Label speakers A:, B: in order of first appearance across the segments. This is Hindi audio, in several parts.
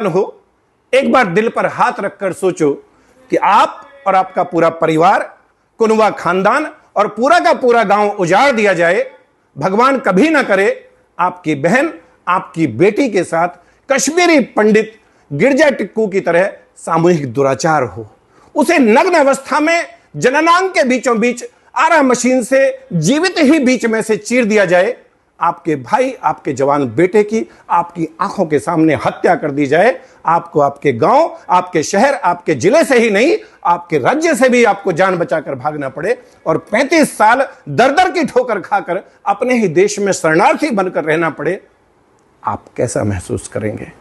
A: हो, एक बार दिल पर हाथ रखकर सोचो कि आप और आपका पूरा परिवार, कुनवा खानदान और पूरा का पूरा गांव उजाड़ दिया जाए। भगवान कभी ना करे आपकी बहन, आपकी बेटी के साथ कश्मीरी पंडित गिरजा टिक्कू की तरह सामूहिक दुराचार हो। उसे नग्न अवस्था में जननांग के बीचों बीच आरा मशीन से जीवित ही बीच में से चीर दिया जाए। आपके भाई, आपके जवान बेटे की आपकी आंखों के सामने हत्या कर दी जाए। आपको आपके गांव, आपके शहर, आपके जिले से ही नहीं, आपके राज्य से भी आपको जान बचाकर भागना पड़े और 35 साल दर दर की ठोकर खाकर अपने ही देश में शरणार्थी बनकर रहना पड़े। आप कैसा महसूस करेंगे?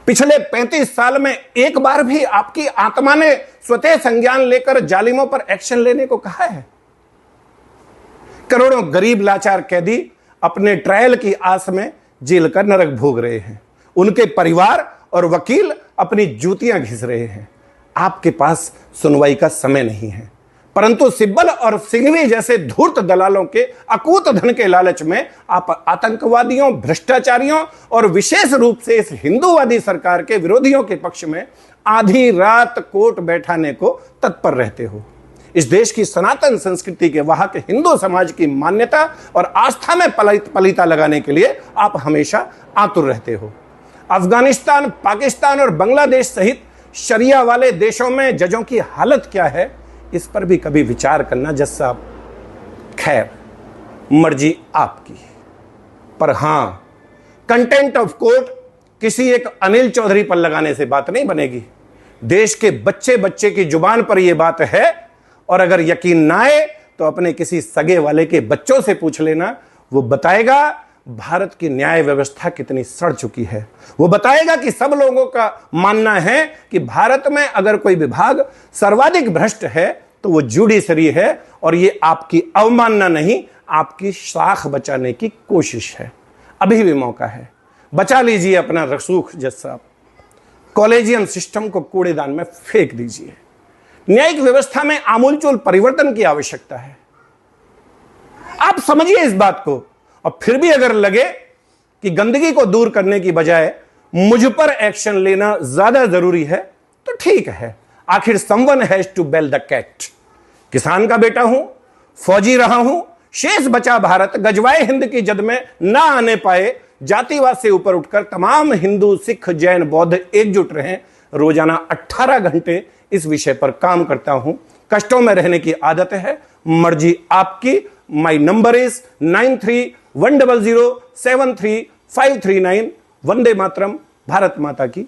A: पिछले 35 साल में एक बार भी आपकी आत्मा ने स्वतः संज्ञान लेकर जालिमों पर एक्शन लेने को कहा है? करोड़ों गरीब लाचार कैदी अपने ट्रायल की आस में जेल का नरक भोग रहे हैं। उनके परिवार और वकील अपनी जूतियां घिस रहे हैं। आपके पास सुनवाई का समय नहीं है, परंतु सिब्बल और सिंघवी जैसे धूर्त दलालों के अकूत धन के लालच में आप आतंकवादियों, भ्रष्टाचारियों और विशेष रूप से इस हिंदूवादी सरकार के विरोधियों के पक्ष में आधी रात कोर्ट बैठाने को तत्पर रहते हो। इस देश की सनातन संस्कृति के वाहक हिंदू समाज की मान्यता और आस्था में पलीता लगाने के लिए आप हमेशा आतुर रहते हो। अफगानिस्तान, पाकिस्तान और बांग्लादेश सहित शरिया वाले देशों में जजों की हालत क्या है, इस पर भी कभी विचार करना जज साहब। खैर, मर्जी आपकी, पर हां, कंटेंट ऑफ कोर्ट किसी एक अनिल चौधरी पर लगाने से बात नहीं बनेगी। देश के बच्चे बच्चे की जुबान पर यह बात है, और अगर यकीन ना आए तो अपने किसी सगे वाले के बच्चों से पूछ लेना। वो बताएगा भारत की न्याय व्यवस्था कितनी सड़ चुकी है। वो बताएगा कि सब लोगों का मानना है कि भारत में अगर कोई विभाग सर्वाधिक भ्रष्ट है तो वो जुडिशरी है, और ये आपकी अवमानना नहीं, आपकी शाख बचाने की कोशिश है। अभी भी मौका है, बचा लीजिए अपना रसूख जज साहब। कॉलेजियम सिस्टम को कूड़ेदान में फेंक दीजिए। न्यायिक व्यवस्था में आमूलचूल परिवर्तन की आवश्यकता है। आप समझिए इस बात को, और फिर भी अगर लगे कि गंदगी को दूर करने की बजाय मुझ पर एक्शन लेना ज्यादा जरूरी है तो ठीक है। आखिर someone has to bell the cat. किसान का बेटा हूं, फौजी रहा हूं, शेष बचा भारत गजवाए हिंद की जद में ना आने पाए। जातिवाद से ऊपर उठकर तमाम हिंदू, सिख, जैन, बौद्ध एकजुट रहें। रोजाना 18 घंटे इस विषय पर काम करता हूं। कष्टों में रहने की आदत है, मर्जी आपकी। My number is 9310073539। Vande Mataram. Bharat माता की